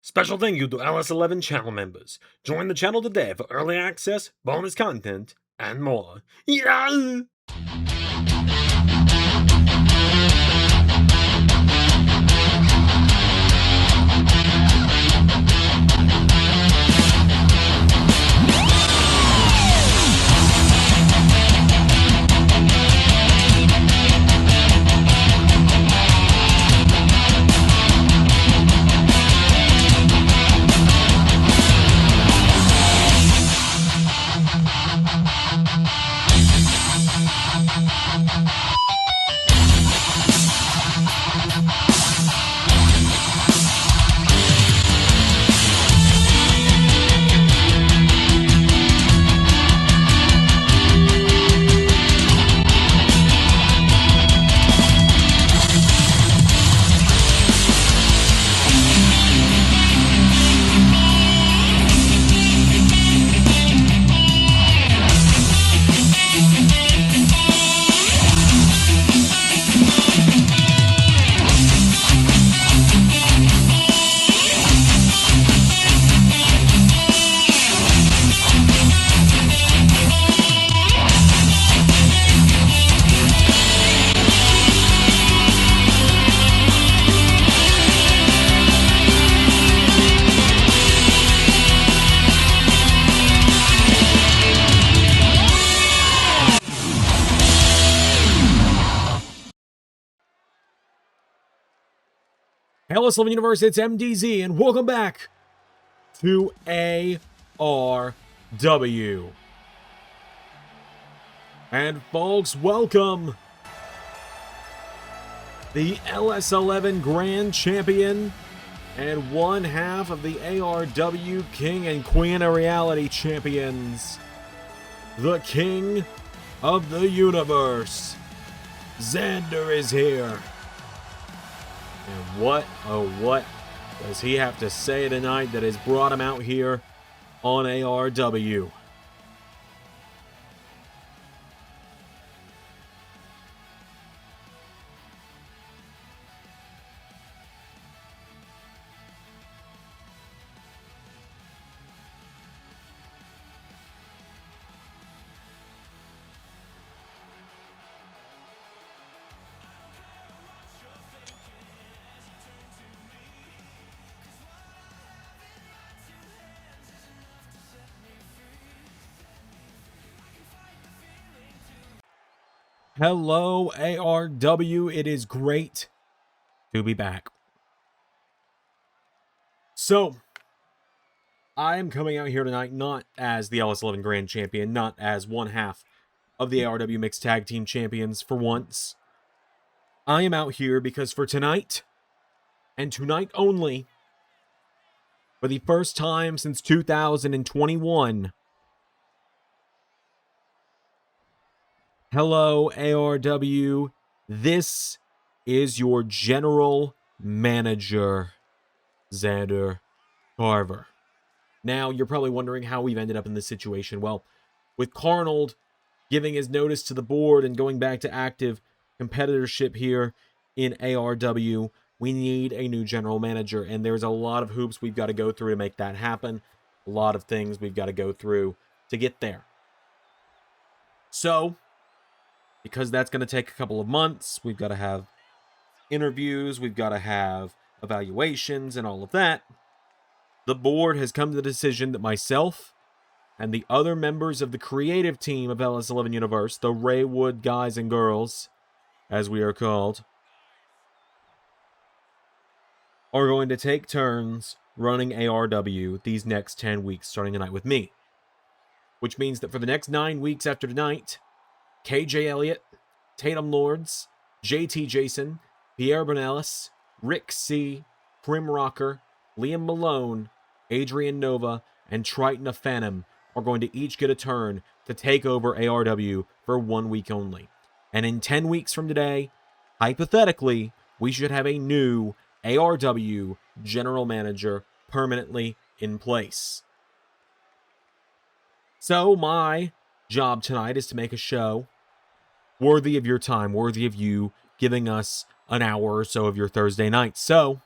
Special thank you to LS11 channel members. Join the channel today for early access, bonus content, and more. Yeah! Hello, Sylvan Universe, it's MDZ, and welcome back to ARW. And folks, welcome the LS11 Grand Champion and one half of the ARW King and Queen of Reality Champions, the King of the Universe. Xander is here. And what does he have to say tonight that has brought him out here on ARW? Hello, ARW. It is great to be back. So, I am coming out here tonight not as the LS11 Grand Champion, not as one half of the ARW Mixed Tag Team Champions for once. I am out here because for tonight, and tonight only, for the first time since 2021, hello, ARW. This is your general manager, Xander Carver. Now, you're probably wondering how we've ended up in this situation. Well, with Carnold giving his notice to the board and going back to active competitorship here in ARW, we need a new general manager. And there's a lot of hoops we've got to go through to make that happen. A lot of things we've got to go through to get there. So, because that's going to take a couple of months, we've got to have interviews, we've got to have evaluations and all of that. The board has come to the decision that myself and the other members of the creative team of LS11 Universe, the Raywood guys and girls, as we are called, are going to take turns running ARW these next 10 weeks, starting tonight with me. Which means that for the next 9 weeks after tonight, KJ Elliott, Tatum Lords, JT Jason, Pierre Bonellis, Rick C., Prim Rocker, Liam Malone, Adrian Nova, and Triton of Phantom are going to each get a turn to take over ARW for 1 week only. And in 10 weeks from today, hypothetically, we should have a new ARW general manager permanently in place. So my job tonight is to make a show worthy of your time, worthy of you giving us an hour or so of your Thursday night. So,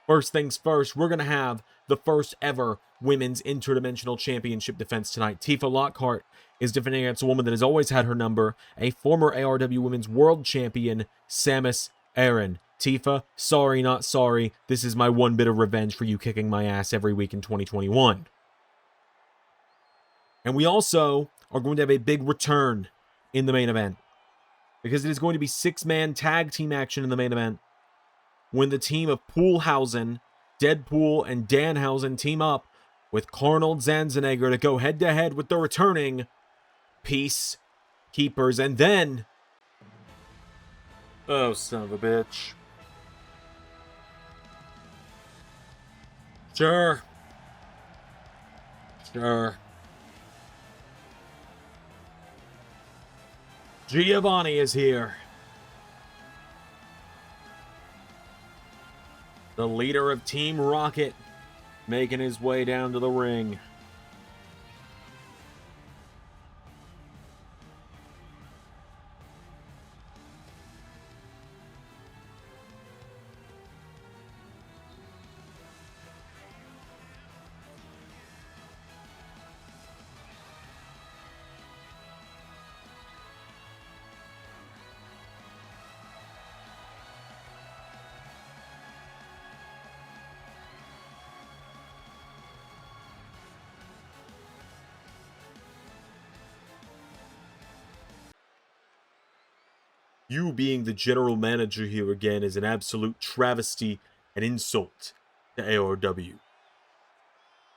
First things first, we're going to have the first ever women's interdimensional championship defense tonight. Tifa Lockhart is defending against a woman that has always had her number, a former ARW women's world champion, Samus Aran. Tifa, sorry, not sorry. This is my one bit of revenge for you kicking my ass every week in 2021. And we also are going to have a big return in the main event, because it is going to be 6-man tag team action in the main event when the team of Poolhausen, Deadpool, and Danhausen team up with Carnold Zanzenegger to go head-to-head with the returning Peacekeepers. And then... oh, son of a bitch. Sure. Giovanni is here. The leader of Team Rocket, making his way down to the ring. You being the general manager here again is an absolute travesty and insult to ARW.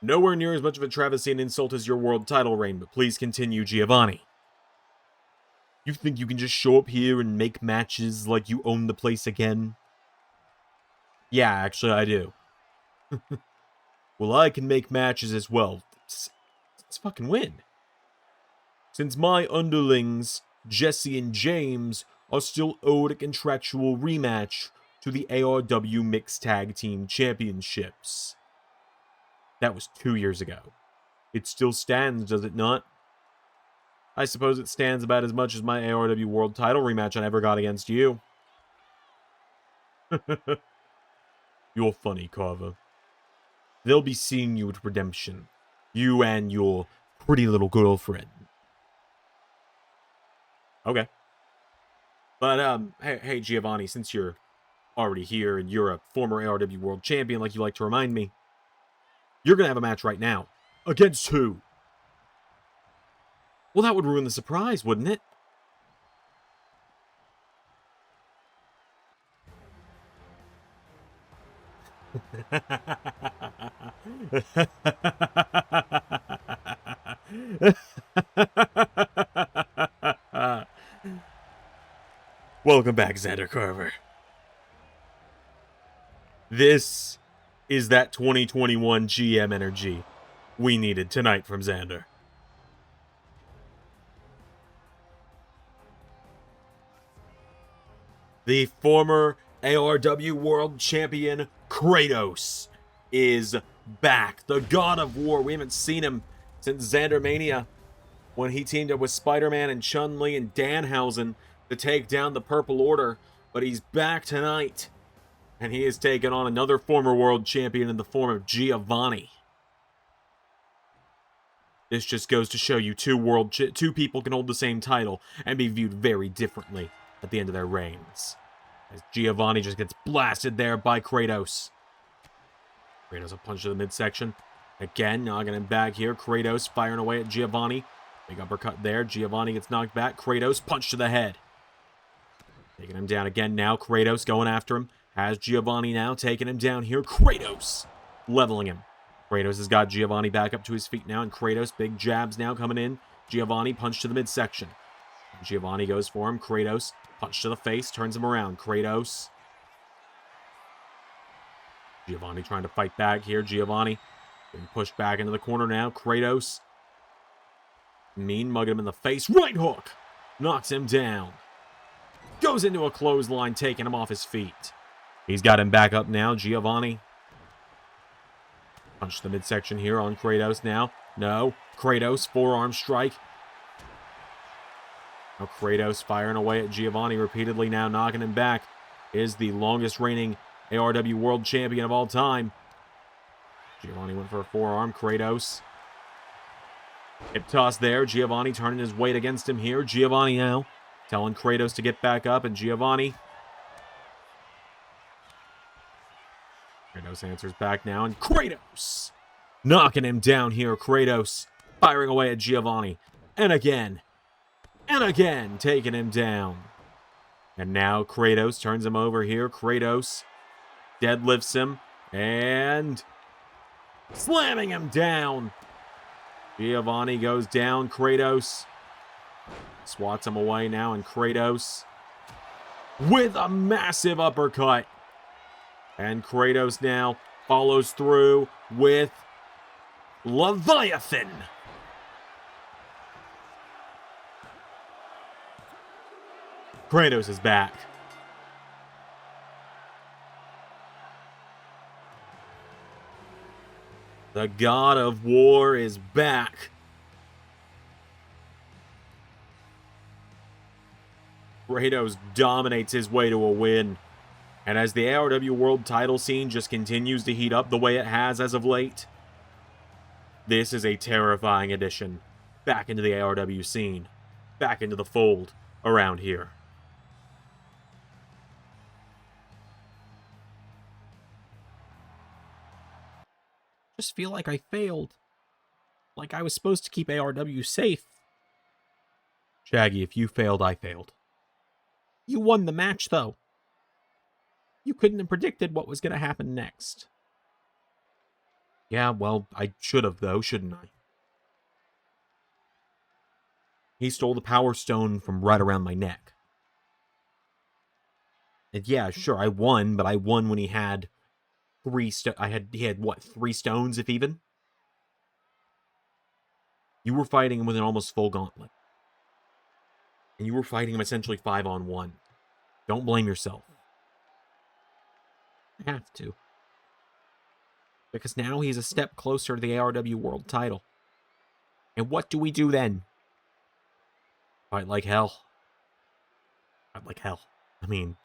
Nowhere near as much of a travesty and insult as your world title reign, but please continue, Giovanni. You think you can just show up here and make matches like you own the place again? Yeah, actually I do. Well, I can make matches as well. Let's fucking win. Since my underlings, Jesse and James, are still owed a contractual rematch to the ARW Mixed Tag Team Championships. That was 2 years ago. It still stands, does it not? I suppose it stands about as much as my ARW World Title rematch I ever got against you. You're funny, Carver. They'll be seeing you at Redemption. You and your pretty little girlfriend. Okay. But, hey, Giovanni, since you're already here and you're a former ARW World Champion, like you like to remind me, you're going to have a match right now. Against who? Well, that would ruin the surprise, wouldn't it? Welcome back, Xander Carver. This is that 2021 GM energy we needed tonight from Xander. The former ARW World Champion Kratos is back. The God of War. We haven't seen him since Xander Mania, when he teamed up with Spider-Man and Chun-Li and Danhausen to take down the Purple Order. But he's back tonight, and he has taken on another former world champion in the form of Giovanni. This just goes to show you two people can hold the same title and be viewed very differently at the end of their reigns. As Giovanni just gets blasted there by Kratos. Kratos a punch to the midsection. Again, knocking him back here. Kratos firing away at Giovanni. Big uppercut there. Giovanni gets knocked back. Kratos punch to the head. Taking him down again now. Kratos going after him. Has Giovanni now taking him down here. Kratos leveling him. Kratos has got Giovanni back up to his feet now. And Kratos, big jabs now coming in. Giovanni punch to the midsection. Giovanni goes for him. Kratos punch to the face. Turns him around. Kratos. Giovanni trying to fight back here. Giovanni being pushed back into the corner now. Kratos. Mean mugging him in the face. Right hook. Knocks him down. Goes into a clothesline, taking him off his feet. He's got him back up now. Giovanni. Punch to the midsection here on Kratos now. No. Kratos, forearm strike. Now Kratos firing away at Giovanni repeatedly now, knocking him back. Is the longest reigning ARW World Champion of all time. Giovanni went for a forearm. Kratos. Hip toss there. Giovanni turning his weight against him here. Giovanni now telling Kratos to get back up, and Giovanni. Kratos answers back now, and Kratos knocking him down here. Kratos firing away at Giovanni. And again, taking him down. And now Kratos turns him over here. Kratos deadlifts him and slamming him down. Giovanni goes down. Kratos swats him away now, and Kratos with a massive uppercut. And Kratos now follows through with Leviathan. Kratos is back. The God of War is back. Kratos dominates his way to a win. And as the ARW World title scene just continues to heat up the way it has as of late, this is a terrifying addition back into the ARW scene, back into the fold around here. Just feel like I failed. Like I was supposed to keep ARW safe. Shaggy, if you failed, I failed. You won the match, though. You couldn't have predicted what was going to happen next. Yeah, well, I should have, though, shouldn't I? He stole the Power Stone from right around my neck. And yeah, sure, I won, but I won when he had he had, what, 3 stones, if even? You were fighting him with an almost full gauntlet. And you were fighting him essentially 5-on-1. Don't blame yourself. I have to. Because now he's a step closer to the ARW World title. And what do we do then? Fight like hell. Fight like hell. I mean,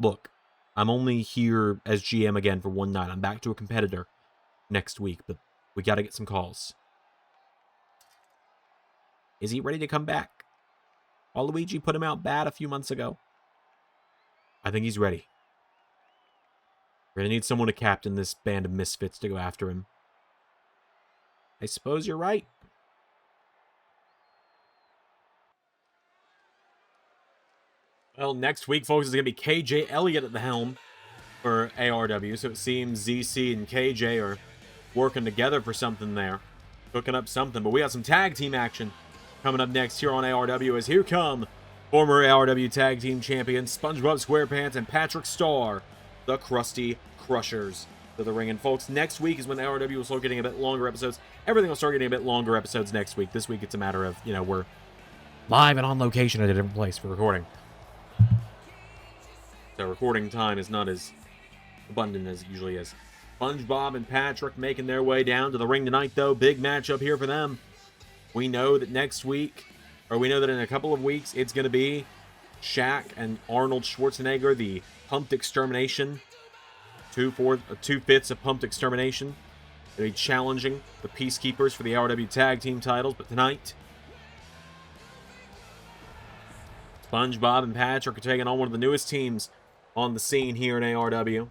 look, I'm only here as GM again for one night. I'm back to a competitor next week, but we got to get some calls. Is he ready to come back? Waluigi put him out bad a few months ago. I think he's ready. We're going to need someone to captain this band of misfits to go after him. I suppose you're right. Well, next week, folks, is going to be KJ Elliott at the helm for ARW. So it seems ZC and KJ are working together for something there. Cooking up something. But we got some tag team action coming up next here on ARW, as here come former ARW Tag Team Champions SpongeBob SquarePants and Patrick Starr, the Krusty Crushers, to the ring. And folks, next week is when ARW will start getting a bit longer episodes. Everything will start getting a bit longer episodes next week. This week it's a matter of, you know, we're live and on location at a different place for recording. So recording time is not as abundant as it usually is. SpongeBob and Patrick making their way down to the ring tonight, though. Big matchup here for them. We know that next week, or we know that in a couple of weeks, it's going to be Shaq and Arnold Schwarzenegger, the Pumped Extermination. 2/5 of Pumped Extermination. They'll be challenging the Peacekeepers for the ARW Tag Team titles. But tonight, SpongeBob and Patrick are taking on one of the newest teams on the scene here in ARW.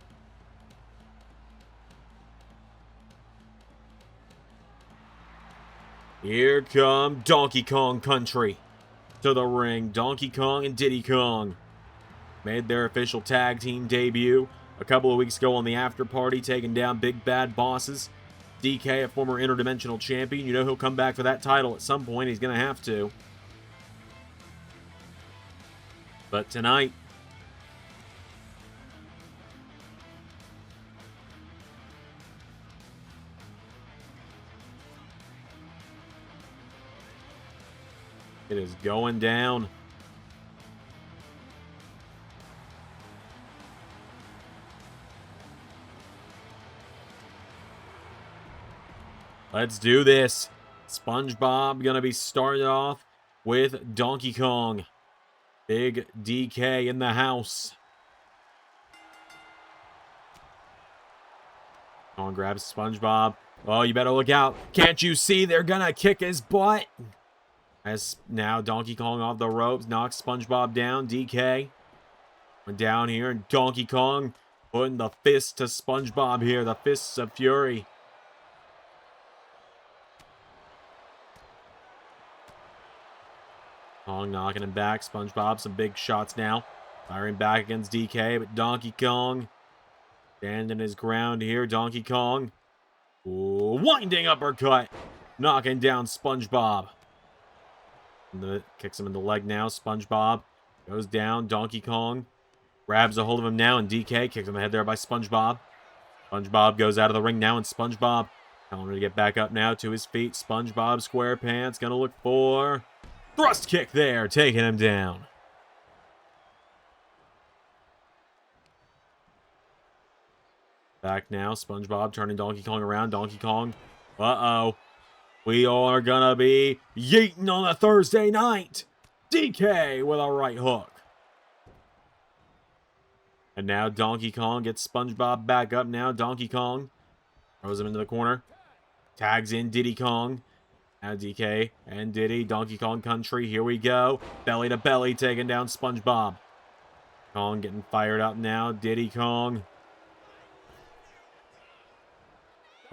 Here come Donkey Kong Country to the ring. Donkey Kong and Diddy Kong made their official tag team debut a couple of weeks ago on the after party, taking down Big Bad Bosses. DK, a former Interdimensional champion. You know he'll come back for that title at some point. He's going to have to. But tonight, it is going down. Let's do this. SpongeBob gonna be started off with Donkey Kong. Big DK in the house. Kong grabs SpongeBob. Oh, you better look out. Can't you see they're gonna kick his butt? As now Donkey Kong off the ropes, knocks SpongeBob down. DK went down here, and Donkey Kong putting the fist to SpongeBob here. The fists of fury. Kong knocking him back. SpongeBob, some big shots now. Firing back against DK, but Donkey Kong standing his ground here. Donkey Kong. Ooh, winding uppercut. Knocking down SpongeBob. Kicks him in the leg now. SpongeBob goes down. Donkey Kong grabs a hold of him now, and DK kicks him in the head there by SpongeBob. SpongeBob goes out of the ring now, and SpongeBob telling him to get back up now to his feet. SpongeBob SquarePants gonna look for thrust kick there, taking him down. Back now, SpongeBob turning Donkey Kong around. Donkey Kong, uh-oh. We are gonna be yeeting on a Thursday night. DK with a right hook. And now Donkey Kong gets SpongeBob back up now. Donkey Kong throws him into the corner. Tags in Diddy Kong. Now DK and Diddy. Donkey Kong Country. Here we go. Belly to belly taking down SpongeBob. Kong getting fired up now. Diddy Kong.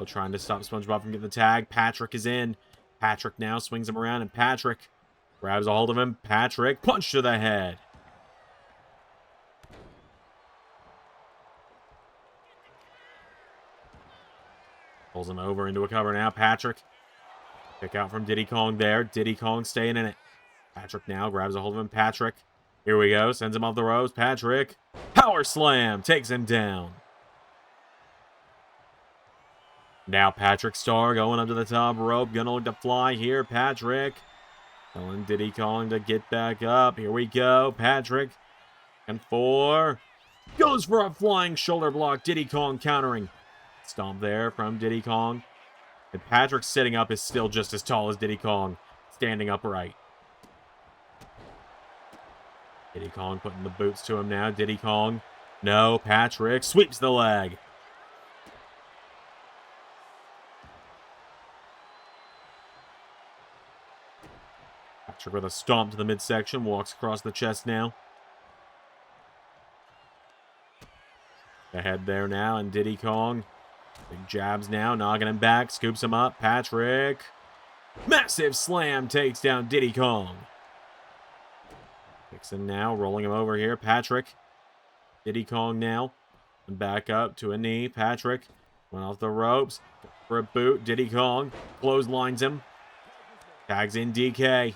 Trying to stop SpongeBob from getting the tag. Patrick is in. Patrick now swings him around, and Patrick grabs a hold of him. Patrick, punch to the head. Pulls him over into a cover now. Patrick. Kick out from Diddy Kong there. Diddy Kong staying in it. Patrick now grabs a hold of him. Patrick. Here we go. Sends him off the ropes. Patrick. Power slam. Takes him down. Now Patrick Star going up to the top rope. Gonna look to fly here. Patrick. Telling Diddy Kong to get back up. Here we go. Patrick. And four. Goes for a flying shoulder block. Diddy Kong countering. Stomp there from Diddy Kong. And Patrick sitting up is still just as tall as Diddy Kong. Standing upright. Diddy Kong putting the boots to him now. Diddy Kong. No. Patrick sweeps the leg. Patrick with a stomp to the midsection. Walks across the chest now. The head there now, and Diddy Kong. Big jabs now, knocking him back. Scoops him up. Patrick. Massive slam takes down Diddy Kong. Kicks him now, rolling him over here. Patrick. Diddy Kong now. And back up to a knee. Patrick went off the ropes. For a boot. Diddy Kong clotheslines him. Tags in DK.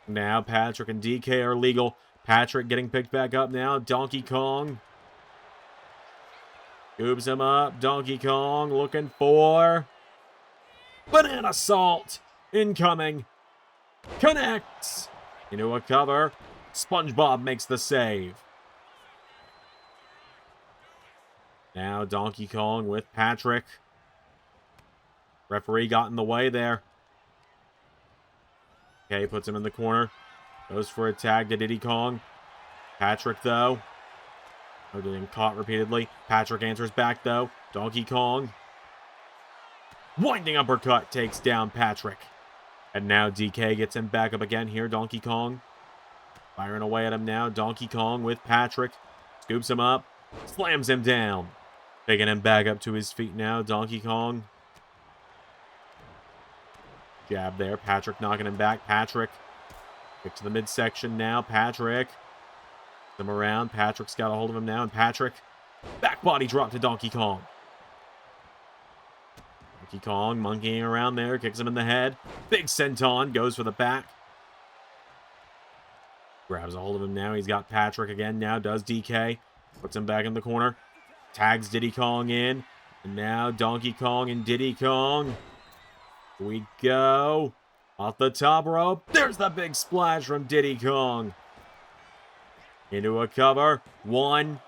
Now Patrick and DK are legal. Patrick getting picked back up now. Donkey Kong. Scoops him up. Donkey Kong looking for banana salt. Incoming. Connects. Into a cover. SpongeBob makes the save. Now Donkey Kong with Patrick. Referee got in the way there. Okay, puts him in the corner. Goes for a tag to Diddy Kong. Patrick, though. Oh, getting caught repeatedly. Patrick answers back, though. Donkey Kong. Winding uppercut takes down Patrick. And now DK gets him back up again here. Donkey Kong. Firing away at him now. Donkey Kong with Patrick. Scoops him up. Slams him down. Taking him back up to his feet now. Donkey Kong. Jab there. Patrick knocking him back. Patrick. Kick to the midsection now. Patrick. Him around. Patrick's got a hold of him now. And Patrick. Back body drop to Donkey Kong. Donkey Kong monkeying around there. Kicks him in the head. Big senton. Goes for the back. Grabs a hold of him now. He's got Patrick again. Now does DK. Puts him back in the corner. Tags Diddy Kong in. And now Donkey Kong and Diddy Kong. Here we go. Off the top rope. There's the big splash from Diddy Kong. Into a cover. 1,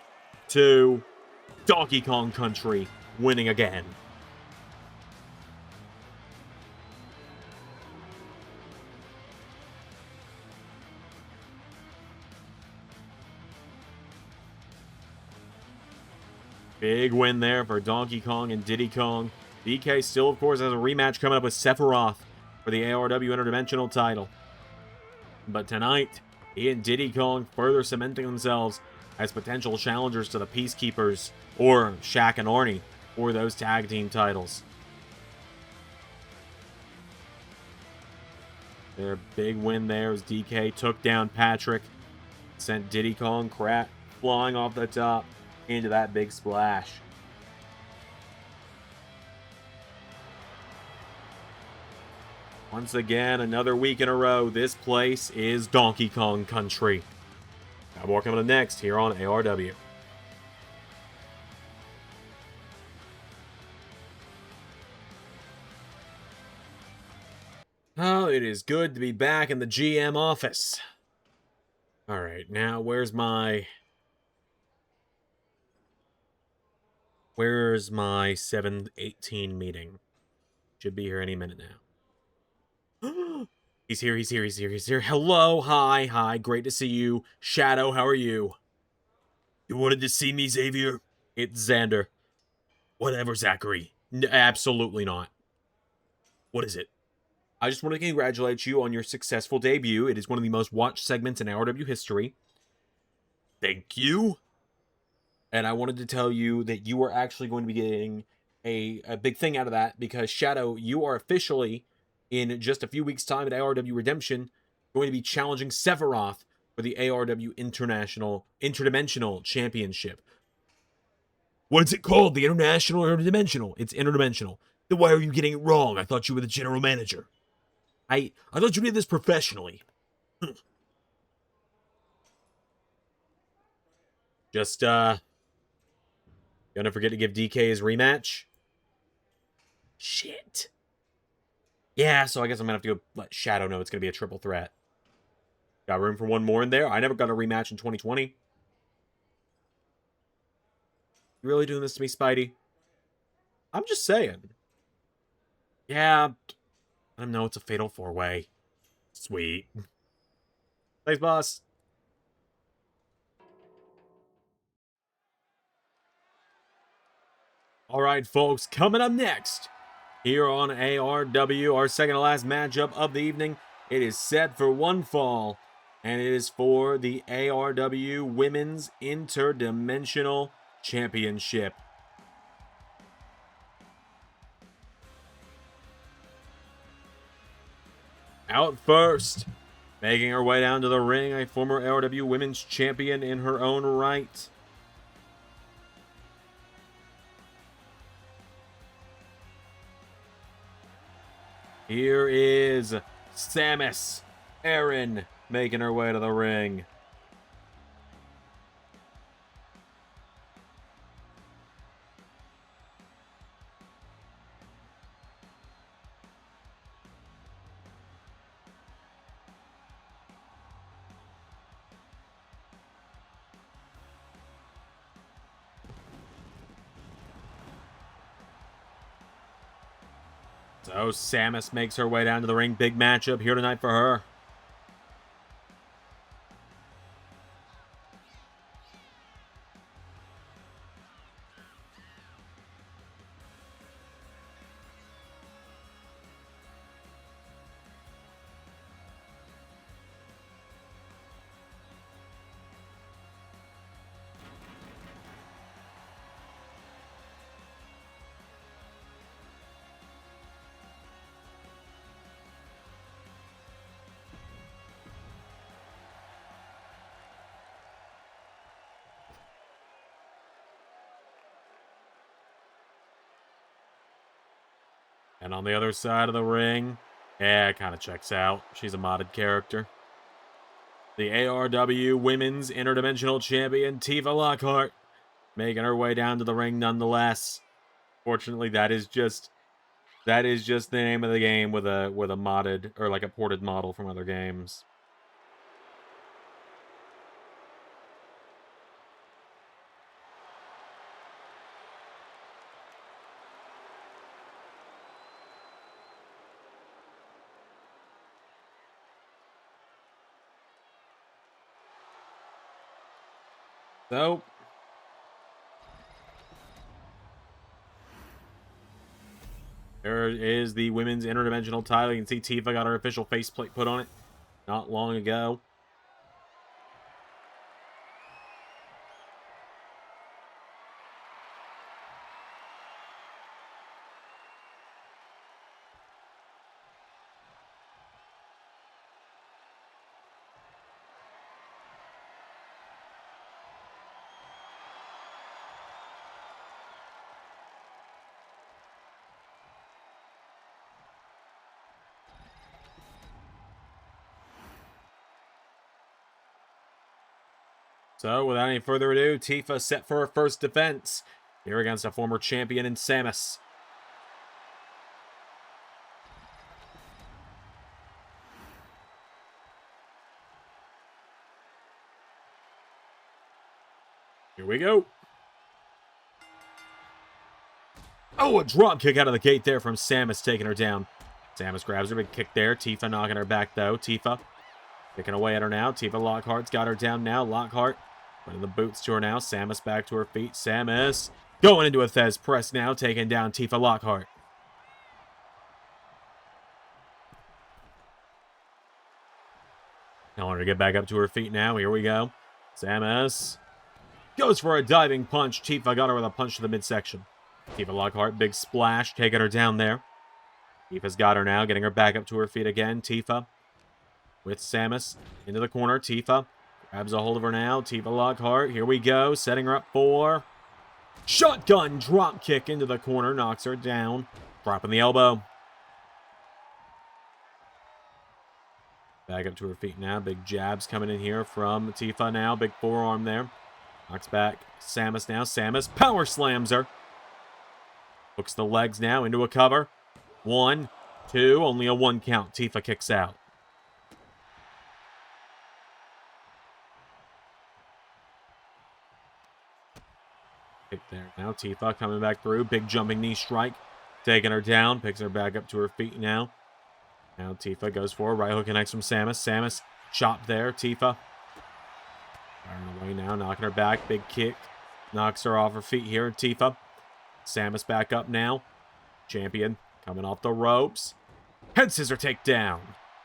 2. Donkey Kong Country winning again. Big win there for Donkey Kong and Diddy Kong. DK still, of course, has a rematch coming up with Sephiroth for the ARW Interdimensional title. But tonight, he and Diddy Kong further cementing themselves as potential challengers to the Peacekeepers or Shaq and Arnie for those tag team titles. Their big win there as DK took down Patrick, sent Diddy Kong flying off the top into that big splash. Once again, another week in a row, this place is Donkey Kong country. Got more coming up next here on ARW. Oh, it is good to be back in the GM office. All right, now where's my 7/18 meeting? Should be here any minute now. He's here. Hello, hi, great to see you. Shadow, how are you? You wanted to see me, Xavier? It's Xander. Whatever, Zachary. Absolutely not. What is it? I just want to congratulate you on your successful debut. It is one of the most watched segments in ARW history. Thank you. And I wanted to tell you that you are actually going to be getting a big thing out of that because, Shadow, you are officially, in just a few weeks' time at ARW Redemption, going to be challenging Sephiroth for the ARW Interdimensional Championship. What's it called? The International or Interdimensional? It's Interdimensional. Then why are you getting it wrong? I thought you were the general manager. I thought you did this professionally. Just, gonna forget to give DK his rematch? Shit. Yeah, so I guess I'm gonna have to go let Shadow know it's gonna be a triple threat. Got room for one more in there? I never got a rematch in 2020. You really doing this to me, Spidey? I'm just saying. Yeah, I don't know, it's a fatal four-way. Sweet. Thanks, boss. Alright, folks, coming up next, here on ARW, our second to last matchup of the evening. It is set for one fall, and it is for the ARW Women's Interdimensional Championship. Out first, making her way down to the ring, a former ARW Women's Champion in her own right. Here is Samus Aran making her way to the ring. So Samus makes her way down to the ring. Big matchup here tonight for her. And on the other side of the ring, yeah, it kind of checks out. She's a modded character. The ARW Women's Interdimensional Champion, Tifa Lockhart, making her way down to the ring nonetheless. Fortunately, that is just the name of the game with a modded or like a ported model from other games. So, There is the women's interdimensional title. You can see Tifa got her official faceplate put on it not long ago. So, without any further ado, Tifa set for her first defense here against a former champion in Samus. Here we go. Oh, a drop kick out of the gate there from Samus, taking her down. Samus grabs her, big kick there. Tifa knocking her back, though. Tifa picking away at her now. Tifa Lockhart's got her down now. Lockhart putting the boots to her now. Samus back to her feet. Samus going into a Thez press now, taking down Tifa Lockhart. Telling her to get back up to her feet now. Here we go. Samus goes for a diving punch. Tifa got her with a punch to the midsection. Tifa Lockhart, big splash, taking her down there. Tifa's got her now, getting her back up to her feet again. Tifa with Samus into the corner. Tifa grabs a hold of her now. Tifa Lockhart, here we go. Setting her up for shotgun drop kick into the corner. Knocks her down. Dropping the elbow. Back up to her feet now. Big jabs coming in here from Tifa now. Big forearm there. Knocks back Samus now. Samus power slams her. Hooks the legs now into a cover. 1, 2, only a 1 count. Tifa kicks out. Kick there now. Tifa coming back through. Big jumping knee strike. Taking her down. Picks her back up to her feet now. Now Tifa goes for a right hook connects from Samus. Samus chopped there. Tifa firing away now. Knocking her back. Big kick. Knocks her off her feet here. Tifa. Samus back up now. Champion coming off the ropes. Head scissor takedown.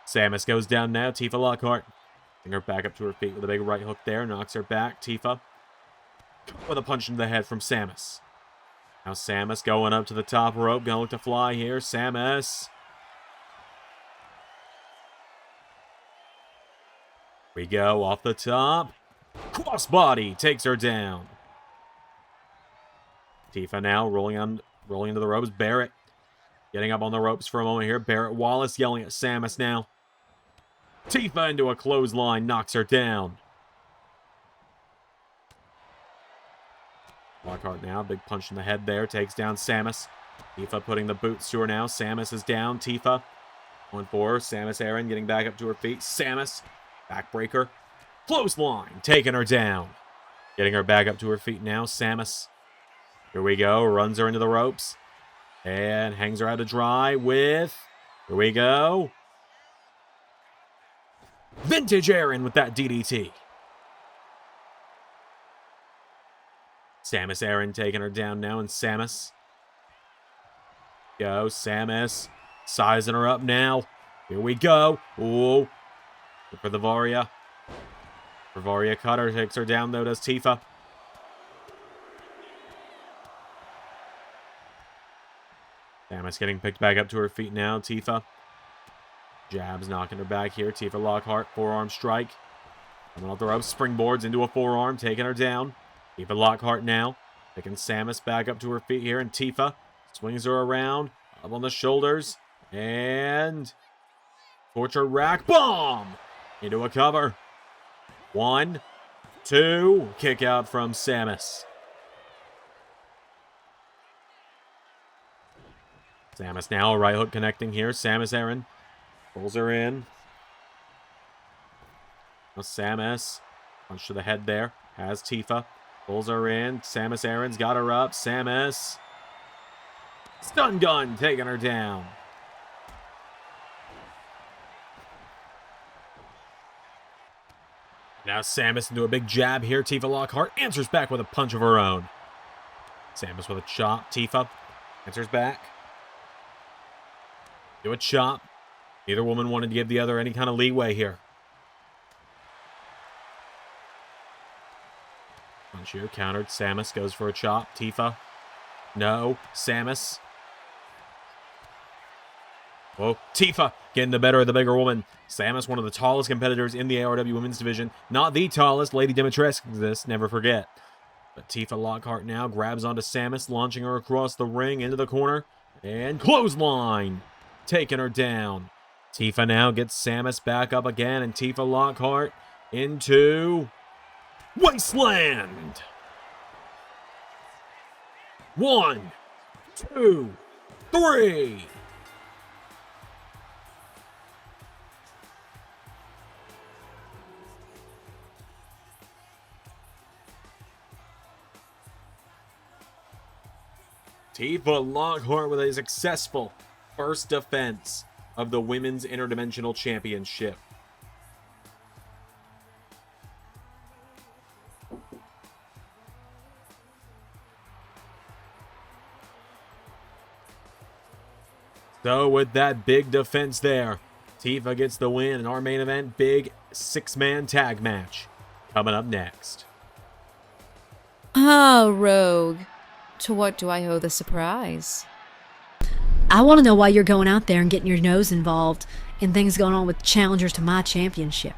Samus goes down now. Tifa Lockhart. Bring her back up to her feet with a big right hook there. Knocks her back. Tifa with a punch into the head from Samus. Now Samus going up to the top rope. Gonna look to fly here. Samus. We go off the top. Crossbody takes her down. Tifa now rolling into the ropes. Barrett getting up on the ropes for a moment here. Barrett Wallace yelling at Samus now. Tifa into a clothesline, knocks her down. Lockhart now, big punch in the head there, takes down Samus. Tifa putting the boots to her now. Samus is down. Tifa going for her. Samus Aran getting back up to her feet. Samus, backbreaker. Clothesline, taking her down. Getting her back up to her feet now. Samus. Here we go. Runs her into the ropes. And hangs her out to dry with... Here we go. Vintage Aran with that DDT. Samus Aran taking her down now. And Samus. Go. Samus. Sizing her up now. Here we go. Ooh. For the Varia. Varia cutter takes her down though. Does Tifa. Samus getting picked back up to her feet now. Tifa. Jabs knocking her back here. Tifa Lockhart, forearm strike. Coming off the ropes, springboards into a forearm, taking her down. Tifa Lockhart now. Picking Samus back up to her feet here. And Tifa swings her around. Up on the shoulders. And... torture rack bomb! Into a cover. 1, 2. Kick out from Samus. Samus now, right hook connecting here. Samus Aran pulls her in. Now Samus, punch to the head there. Has Tifa. Pulls her in. Samus Aran's got her up. Samus. Stun gun taking her down. Now Samus into a big jab here. Tifa Lockhart answers back with a punch of her own. Samus with a chop. Tifa answers back. Do a chop. Neither woman wanted to give the other any kind of leeway here. Punch here, countered. Samus goes for a chop. Tifa. No. Samus. Oh, Tifa getting the better of the bigger woman. Samus, one of the tallest competitors in the ARW women's division. Not the tallest. Lady Dimitrescu this, never forget. But Tifa Lockhart now grabs onto Samus, launching her across the ring into the corner. And clothesline. Taking her down. Tifa now gets Samus back up again, and Tifa Lockhart into Wasteland. 1, 2, 3. Tifa Lockhart with a successful first defense of the Women's Interdimensional Championship. So with that big defense there, Tifa gets the win in our main event, big 6-man tag match. Coming up next. Ah, Rogue. To what do I owe the surprise? I want to know why you're going out there and getting your nose involved in things going on with challengers to my championship.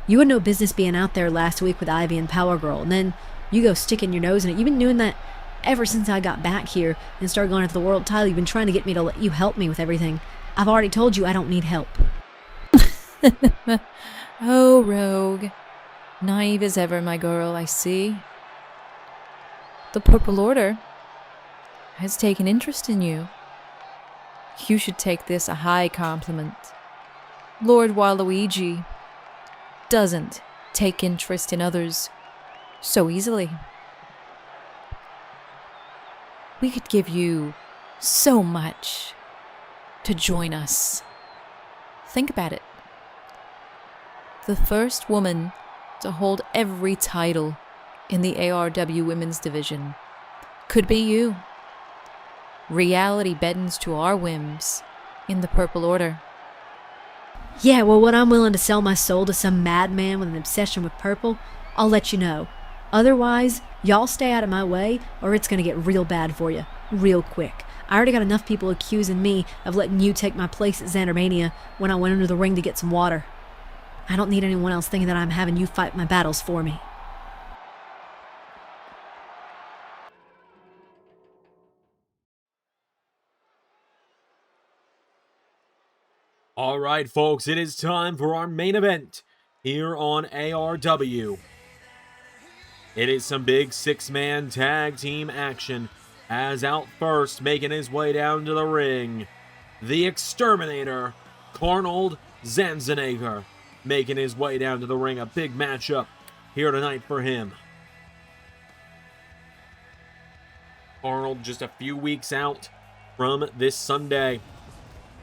You had no business being out there last week with Ivy and Power Girl, and then you go sticking your nose in it. You've been doing that ever since I got back here and started going after the world title. You've been trying to get me to let you help me with everything. I've already told you I don't need help. Oh, Rogue. Naive as ever, my girl, I see. The Purple Order has taken interest in you. You should take this a high compliment. Lord Waluigi doesn't take interest in others so easily. We could give you so much to join us. Think about it. The first woman to hold every title in the ARW women's division could be you. Reality bends to our whims in the Purple Order. Yeah, well, when I'm willing to sell my soul to some madman with an obsession with purple, I'll let you know. Otherwise, y'all stay out of my way, or it's gonna get real bad for you, real quick. I already got enough people accusing me of letting you take my place at Xandermania when I went under the ring to get some water. I don't need anyone else thinking that I'm having you fight my battles for me. All right, folks, it is time for our main event here on ARW. It is some big 6-man tag team action, as out first, making his way down to the ring, the Exterminator, Carnold Zanzenager, making his way down to the ring. A big matchup here tonight for him. Carnold just a few weeks out from this Sunday.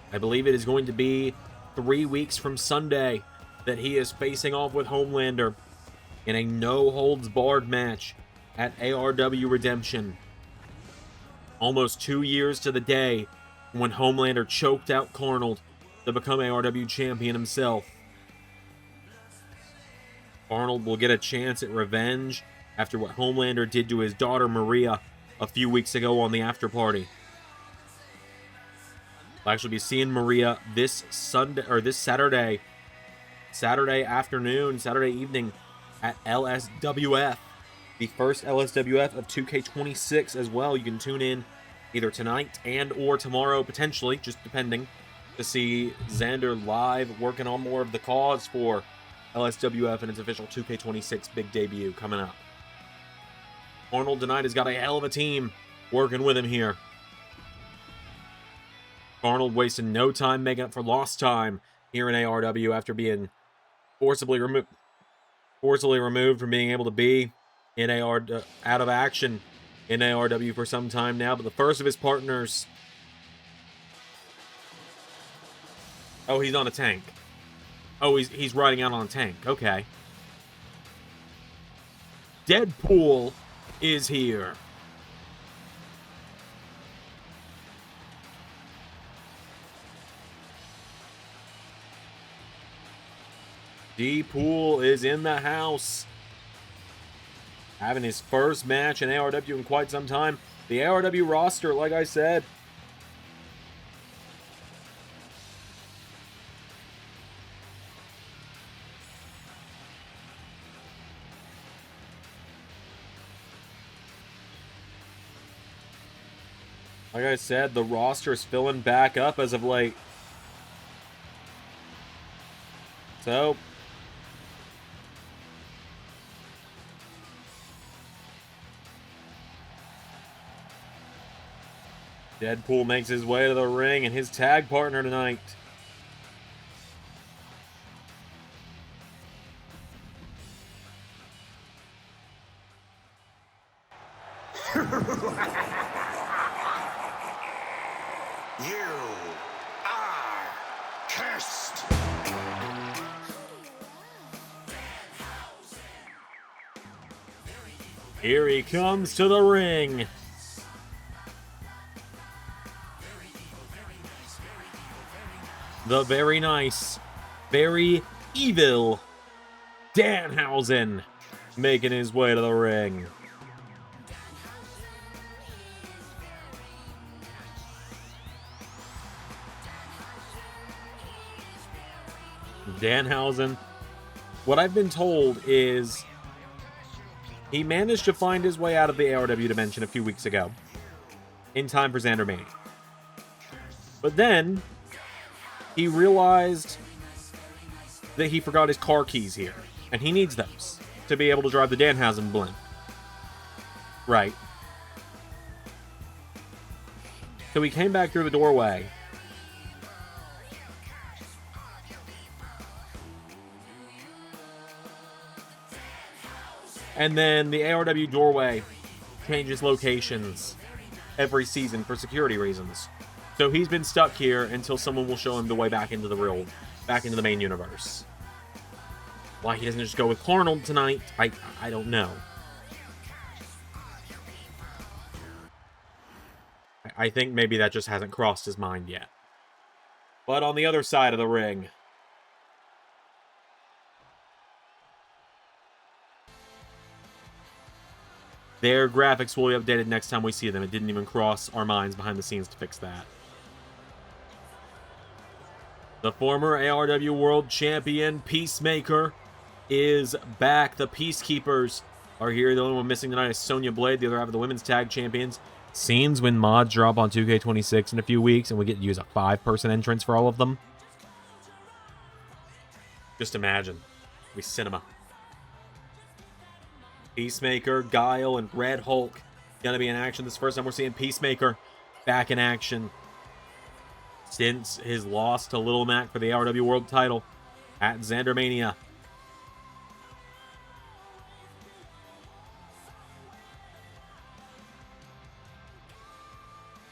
I believe it is going to be 3 weeks from Sunday that he is facing off with Homelander in a no-holds-barred match at ARW Redemption. Almost 2 years to the day when Homelander choked out Carnold to become ARW champion himself. Carnold will get a chance at revenge after what Homelander did to his daughter Maria a few weeks ago on the after party. We'll actually be seeing Maria this Saturday afternoon, Saturday evening at LSWF, the first LSWF of 2K26 as well. You can tune in either tonight and or tomorrow, potentially, just depending, to see Xander live working on more of the cause for LSWF and its official 2K26 big debut coming up. Arnold tonight has got a hell of a team working with him here. Arnold wasting no time making up for lost time here in ARW after being forcibly removed from being able to be in out of action in ARW for some time now. But the first of his partners... Oh, he's on a tank. Oh, he's riding out on a tank. Okay. Deadpool is here. Deadpool is in the house. Having his first match in ARW in quite some time. The ARW roster, like I said, the roster is filling back up as of late. So, Deadpool makes his way to the ring, and his tag partner tonight, You are cursed. here he comes to the ring. The very nice, very evil Danhausen making his way to the ring. Danhausen, what I've been told is he managed to find his way out of the ARW dimension a few weeks ago in time for Xandermania. But then he realized that he forgot his car keys here, and he needs those to be able to drive the Danhausen blimp. Right. So he came back through the doorway. And then the ARW doorway changes locations every season for security reasons. So he's been stuck here until someone will show him the way back into the main universe. Why he doesn't just go with Carnold tonight, I don't know. I think maybe that just hasn't crossed his mind yet. But on the other side of the ring, their graphics will be updated next time we see them. It didn't even cross our minds behind the scenes to fix that. The former ARW World Champion, Peacemaker, is back. The Peacekeepers are here. The only one missing tonight is Sonya Blade, the other half of the Women's Tag Champions. Scenes when mods drop on 2K26 in a few weeks and we get to use a 5-person entrance for all of them. Just imagine. It'll be cinema. Peacemaker, Guile, and Red Hulk gonna be in action. This is the first time we're seeing Peacemaker back in action since his loss to Little Mac for the ARW World title at Xandermania.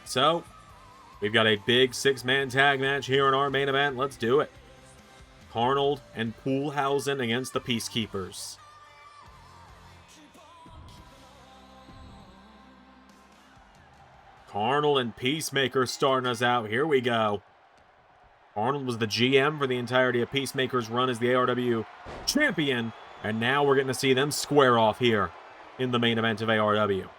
So, we've got a big 6-man tag match here in our main event. Let's do it. Carnold and Poolhausen against the Peacekeepers. Carnold and Peacemaker starting us out. Here we go. Carnold was the GM for the entirety of Peacemaker's run as the ARW champion. And now we're getting to see them square off here in the main event of ARW.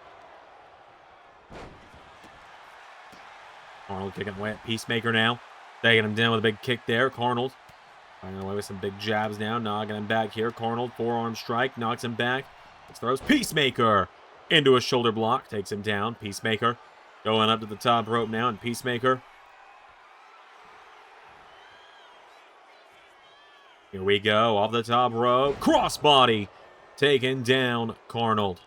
Carnold kicking away at Peacemaker now. Taking him down with a big kick there. Carnold fighting away with some big jabs now. Knocking him back here. Carnold, forearm strike. Knocks him back. Let's throws Peacemaker into a shoulder block. Takes him down. Peacemaker going up to the top rope now. And Peacemaker. Here we go. Off the top rope. Crossbody. Taking down Carnold.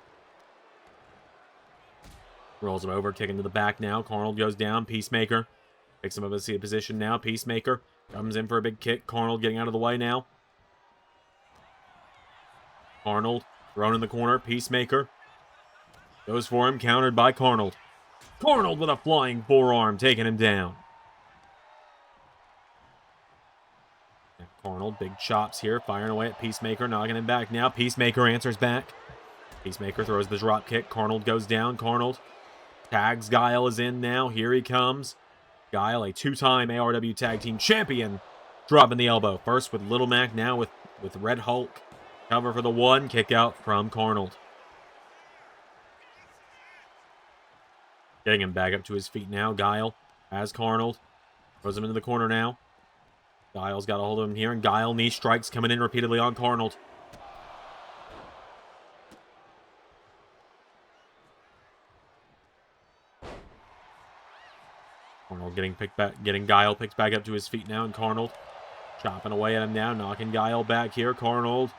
Rolls him over, kicking to the back now. Carnold goes down. Peacemaker picks him up in a seated position now. Peacemaker comes in for a big kick. Carnold getting out of the way now. Carnold thrown in the corner. Peacemaker goes for him, countered by Carnold. Carnold with a flying forearm, taking him down. And Carnold, big chops here, firing away at Peacemaker, knocking him back now. Peacemaker answers back. Peacemaker throws the drop kick. Carnold goes down. Carnold tags. Guile is in now. Here he comes. Guile, a 2-time ARW Tag Team Champion, dropping the elbow. First with Little Mac, now with with Red Hulk. Cover for the one. Kick out from Carnold. Getting him back up to his feet now. Guile has Carnold. Throws him into the corner now. Guile's got a hold of him here, and Guile knee strikes coming in repeatedly on Carnold. Carnold getting Guile picked back up to his feet now, and Carnold chopping away at him now, knocking Guile back here. Carnold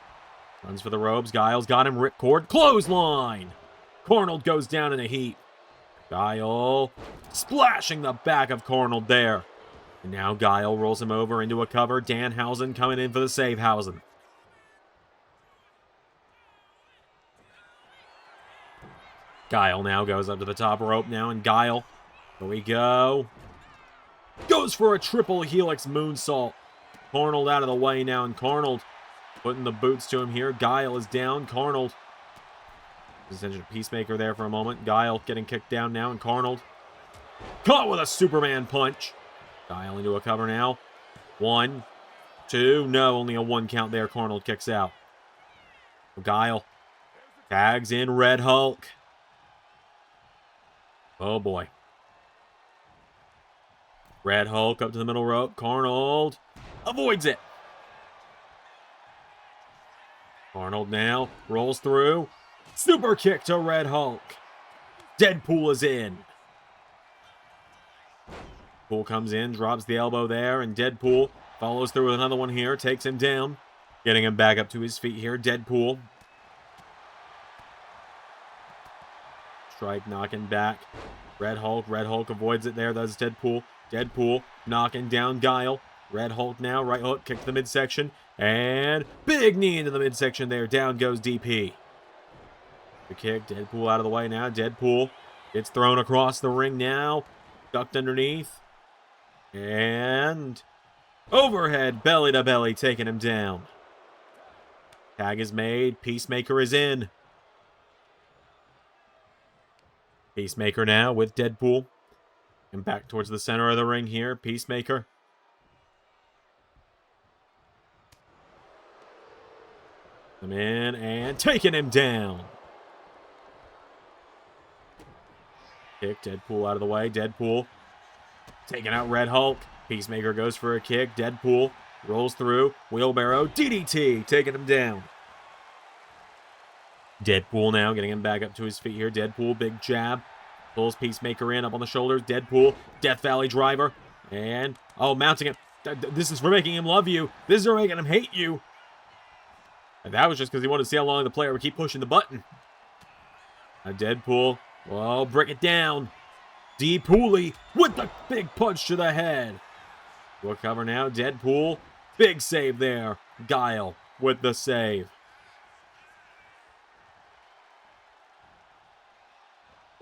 runs for the ropes. Guile's got him. Ripcord. Clothesline. Carnold goes down in a heap. Guile splashing the back of Carnold there. And now Guile rolls him over into a cover. Danhausen coming in for the save. Hausen. Guile now goes up to the top rope now, and Guile, here we go, goes for a triple helix moonsault. Carnold out of the way now, and Carnold putting the boots to him here. Guile is down. Carnold. Attention to Peacemaker there for a moment. Guile getting kicked down now, and Carnold caught with a Superman punch. Guile into a cover now. 1, 2, no, only a 1 count there. Carnold kicks out. Guile tags in Red Hulk. Oh boy. Red Hulk up to the middle rope. Carnold avoids it. Carnold now rolls through. Super kick to Red Hulk. Deadpool is in. Deadpool comes in, drops the elbow there, and Deadpool follows through with another one here, takes him down, getting him back up to his feet here. Deadpool. Strike knocking back. Red Hulk avoids it there. That's Deadpool. Deadpool knocking down Guile. Red Hulk now, right hook, kick to the midsection, and big knee into the midsection there. Down goes DP. The kick, Deadpool out of the way now. Deadpool gets thrown across the ring now. Ducked underneath. And overhead, belly to belly, taking him down. Tag is made. Peacemaker is in. Peacemaker now with Deadpool. And back towards the center of the ring here. Peacemaker. Come in and taking him down. Kick, Deadpool out of the way. Deadpool taking out Red Hulk. Peacemaker goes for a kick. Deadpool rolls through. Wheelbarrow, DDT, taking him down. Deadpool now getting him back up to his feet here. Deadpool, big jab. Pulls Peacemaker in, up on the shoulders. Deadpool, Death Valley driver. And, oh, mounting him. This is for making him love you. This is for making him hate you. And that was just because he wanted to see how long the player would keep pushing the button. Now Deadpool, well, break it down. D-Pooley with the big punch to the head. We'll cover now. Deadpool, big save there. Guile with the save.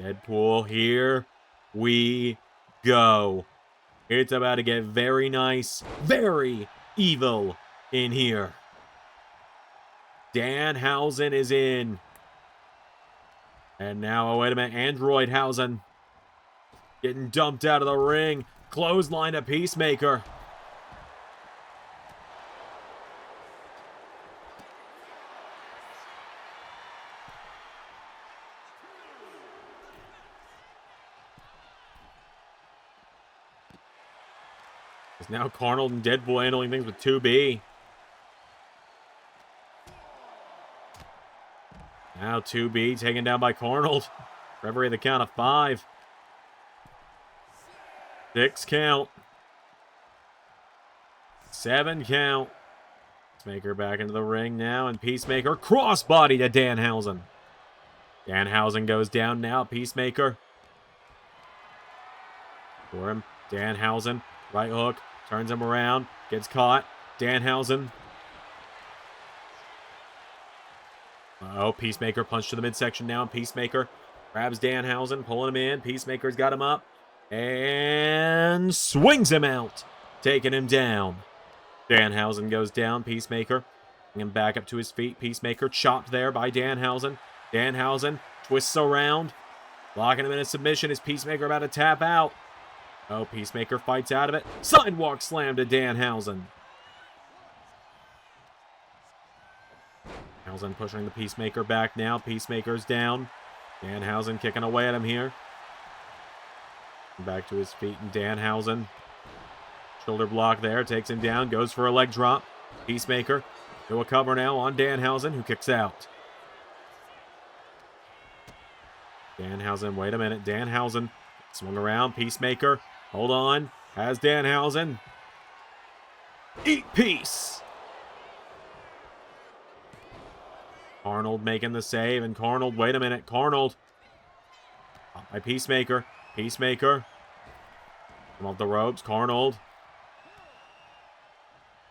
Deadpool, here we go. It's about to get very nice, very evil in here. Danhausen is in. And now, oh, wait a minute, Androidhausen getting dumped out of the ring. Clothesline to Peacemaker. It's now Carnold and Deadpool handling things with 2B. Now 2B taken down by Carnold. Referee at the count of 5. 6 count. 7 count. Peacemaker back into the ring now, and Peacemaker crossbody to Danhausen. Danhausen goes down now. Peacemaker. For him. Danhausen. Right hook. Turns him around. Gets caught. Danhausen. Oh, Peacemaker punched to the midsection now. Peacemaker grabs Danhausen, pulling him in. Peacemaker's got him up. And swings him out. Taking him down. Danhausen goes down. Peacemaker bring him back up to his feet. Peacemaker chopped there by Danhausen. Danhausen twists around. Locking him in a submission. Is Peacemaker about to tap out? Oh, Peacemaker fights out of it. Sidewalk slam to Danhausen. Danhausen pushing the Peacemaker back now. Peacemaker's down. Danhausen kicking away at him here. Back to his feet, and Danhausen. Shoulder block there, takes him down, goes for a leg drop. Peacemaker to a cover now on Danhausen, who kicks out. Danhausen, wait a minute. Danhausen swung around. Peacemaker, hold on. Has Danhausen. Eat peace. Carnold making the save, and Carnold, wait a minute. Carnold. By Peacemaker. Peacemaker. Come off the ropes. Carnold.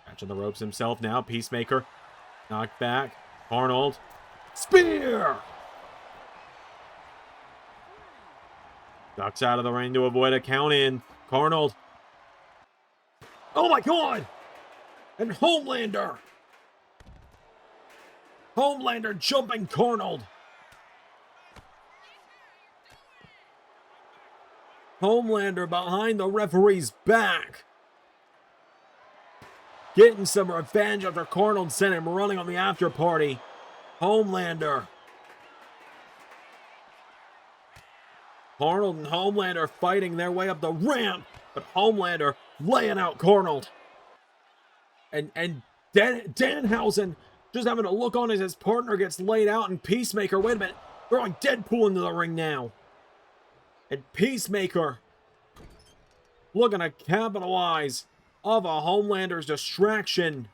Catching the ropes himself now. Peacemaker. Knocked back. Carnold. Spear! Ducks out of the ring to avoid a count in. Carnold. Oh my god! And Homelander! Homelander jumping Carnold. Homelander behind the referee's back. Getting some revenge after Carnold sent him running on the after party. Homelander. Carnold and Homelander fighting their way up the ramp. But Homelander laying out Carnold. And Danhausen just having a look on as his partner gets laid out. And Peacemaker, wait a minute, throwing Deadpool into the ring now. And Peacemaker looking to capitalize off a Homelander's distraction.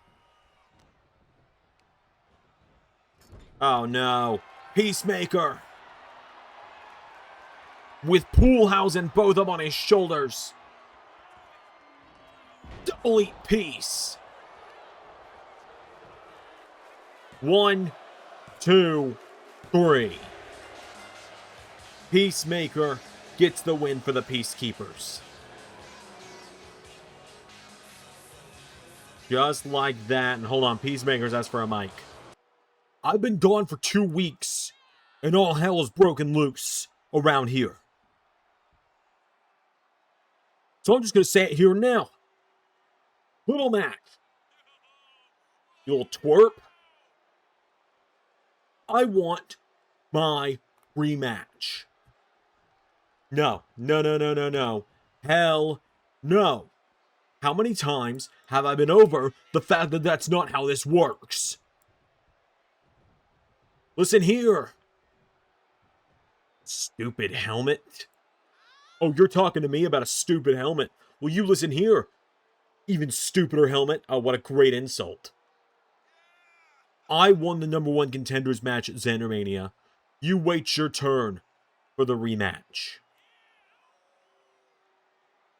Oh no. Peacemaker with Poolhausen both up on his shoulders. Double eat peace. 1, 2, 3. Peacemaker gets the win for the Peacekeepers. Just like that. And hold on, Peacemaker's asked for a mic. I've been gone for 2 weeks, and all hell is broken loose around here. So I'm just going to say it here now. Little Mac, you little twerp, I want my rematch. No. Hell no. How many times have I been over the fact that that's not how this works? Listen here. Stupid helmet. Oh, you're talking to me about a stupid helmet. Well, you listen here. Even stupider helmet. Oh, what a great insult. I won the #1 contenders match at Xandermania. You wait your turn for the rematch.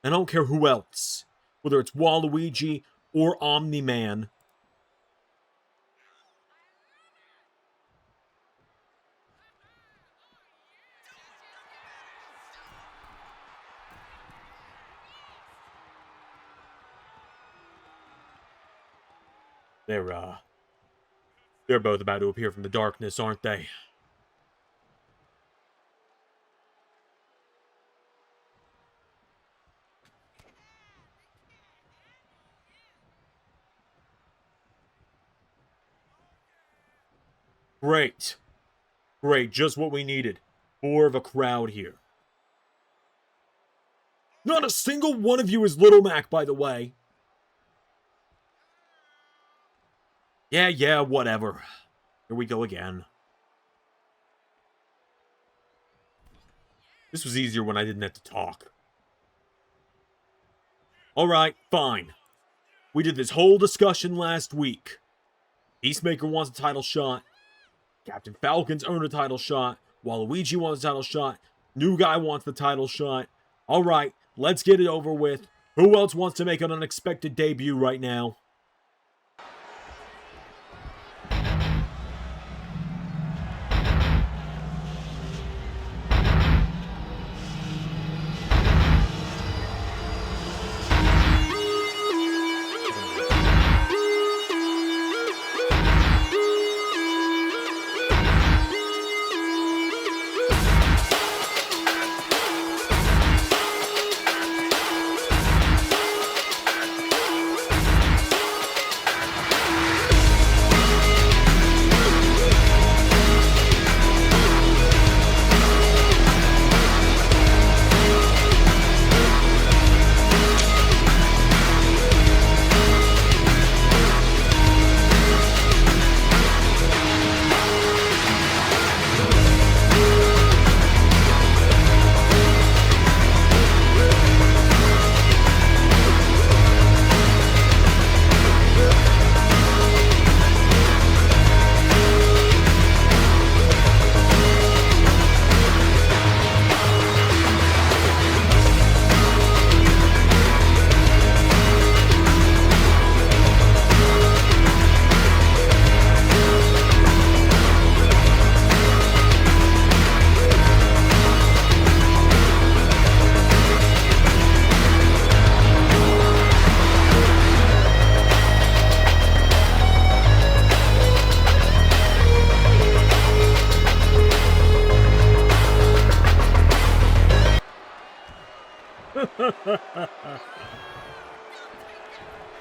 I don't care who else. Whether it's Waluigi or Omni-Man. They're both about to appear from the darkness, aren't they? Great. Great, just what we needed. More of a crowd here. Not a single one of you is Little Mac, by the way. Yeah, whatever. Here we go again. This was easier when I didn't have to talk. Alright, fine. We did this whole discussion last week. Peacemaker wants a title shot. Captain Falcon's earned a title shot. Waluigi wants a title shot. New guy wants the title shot. Alright, let's get it over with. Who else wants to make an unexpected debut right now?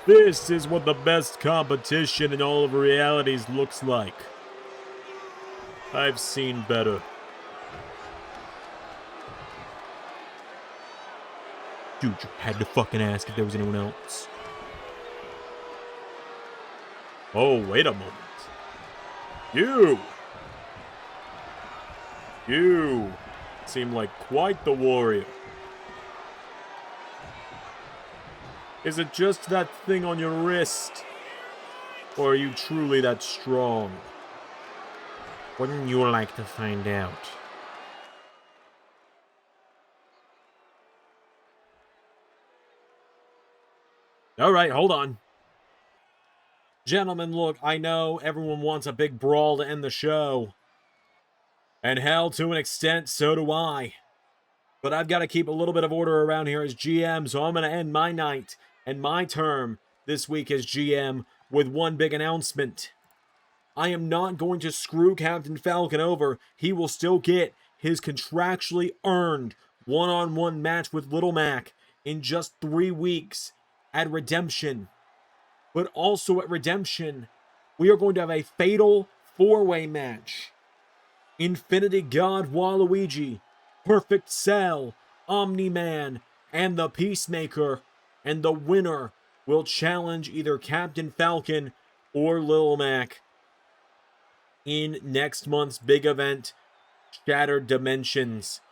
This is what the best competition in all of realities looks like. I've seen better. Dude, you had to fucking ask if there was anyone else. Oh, wait a moment. You seem like quite the warrior. Is it just that thing on your wrist? Or are you truly that strong? Wouldn't you like to find out? Alright, hold on. Gentlemen, look, I know everyone wants a big brawl to end the show. And hell, to an extent, so do I. But I've got to keep a little bit of order around here as GM, so I'm going to end my night and my term this week as GM with one big announcement. I am not going to screw Captain Falcon over. He will still get his contractually earned one-on-one match with Little Mac in just 3 weeks at Redemption. But also at Redemption, we are going to have a fatal 4-way match. Infinity God Waluigi, Perfect Cell, Omni-Man, and the Peacemaker. And the winner will challenge either Captain Falcon or Lil Mac in next month's big event, Shattered Dimensions.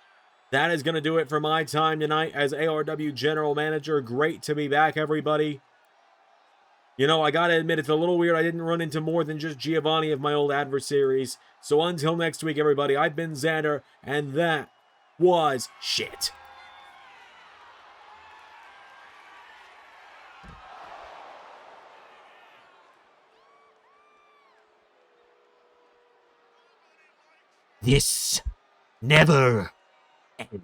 That is going to do it for my time tonight as ARW General Manager. Great to be back, everybody. You know, I gotta admit, it's a little weird I didn't run into more than just Giovanni of my old adversaries. So until next week, everybody, I've been Xander, and that was shit. This never ends.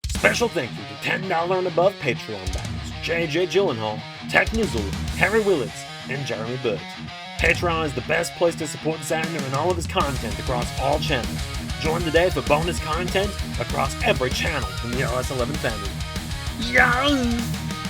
Special thank you to $10 and above Patreon backers JJ Gyllenhaal, Tech Nizzle, Harry Willetts, and Jeremy Burt. Patreon is the best place to support Xander and all of his content across all channels. Join today for bonus content across every channel in the RS11 family. Yeah!